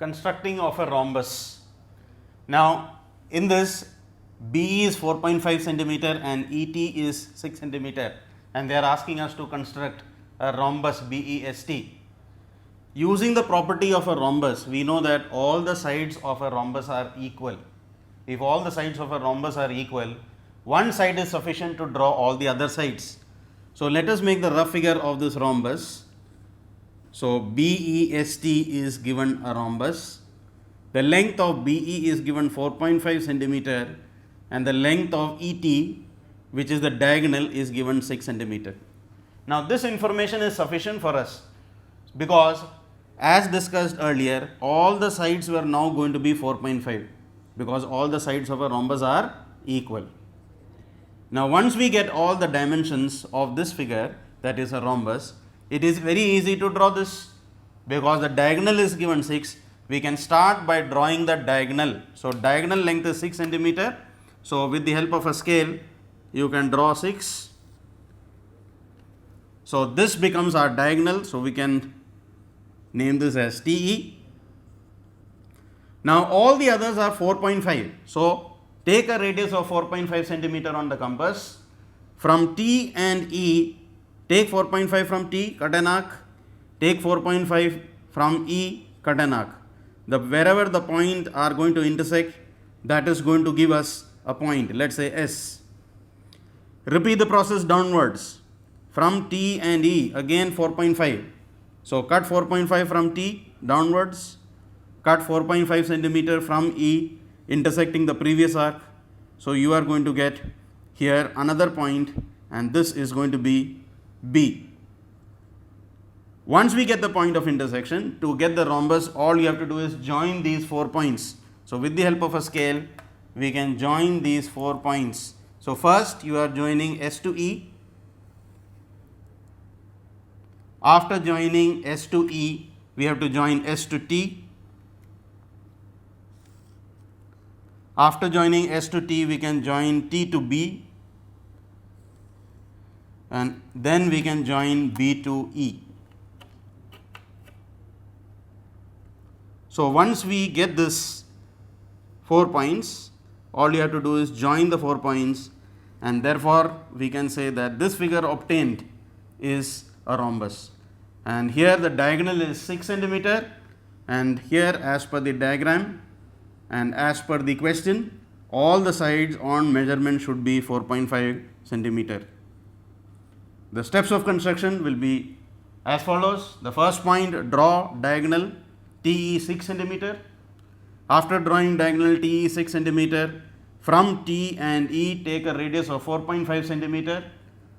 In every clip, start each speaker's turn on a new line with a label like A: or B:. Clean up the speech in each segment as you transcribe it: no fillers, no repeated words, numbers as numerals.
A: constructing of a rhombus. Now, in this BE is 4.5 centimeter and ET is 6 centimeter, and they are asking us to construct a rhombus BEST. Using the property of a rhombus, we know that all the sides of a rhombus are equal. If all the sides of a rhombus are equal, one side is sufficient to draw all the other sides. So, let us make the rough figure of this rhombus. So, BEST is given a rhombus. The length of BE is given 4.5 centimeter and the length of ET, which is the diagonal, is given 6 centimeter. Now, this information is sufficient for us because as discussed earlier, all the sides were now going to be 4.5 because all the sides of a rhombus are equal. Now, once we get all the dimensions of this figure, that is a rhombus, it is very easy to draw this because the diagonal is given 6. We can start by drawing the diagonal. So, diagonal length is 6 centimeter. So, with the help of a scale, you can draw 6. So, this becomes our diagonal. So, we can name this as TE. Now, all the others are 4.5. So, take a radius of 4.5 centimeter on the compass. From T and E, take 4.5 from T, cut an arc. Take 4.5 from E, cut an arc. Wherever the point are going to intersect, that is going to give us a point, let us say S. Repeat the process downwards. From T and E, again 4.5. So, cut 4.5 from T downwards, cut 4.5 centimeter from E, intersecting the previous arc. So, you are going to get here another point, and this is going to be B. Once we get the point of intersection, to get the rhombus, all you have to do is join these 4 points. So, with the help of a scale, we can join these 4 points. So, first you are joining S to E. After joining S to E, we have to join S to T. After joining S to T, we can join T to B, and then we can join B to E. So, once we get this 4 points, all you have to do is join the 4 points, and therefore, we can say that this figure obtained is a rhombus. And here the diagonal is 6 centimeter, and here as per the diagram and as per the question, all the sides on measurement should be 4.5 centimeter. The steps of construction will be as follows. The first point, draw diagonal TE 6 centimeter. After drawing diagonal TE 6 centimeter, from T and E take a radius of 4.5 centimeter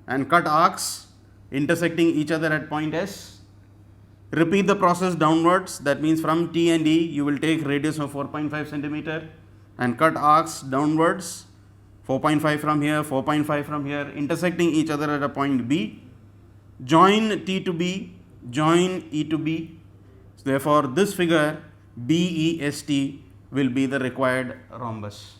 A: and cut arcs intersecting each other at point S. Repeat the process downwards, that means from T and E you will take radius of 4.5 centimeter and cut arcs downwards, 4.5 from here, 4.5 from here, intersecting each other at a point B. Join T to B, join E to B. So, therefore, this figure BEST will be the required rhombus.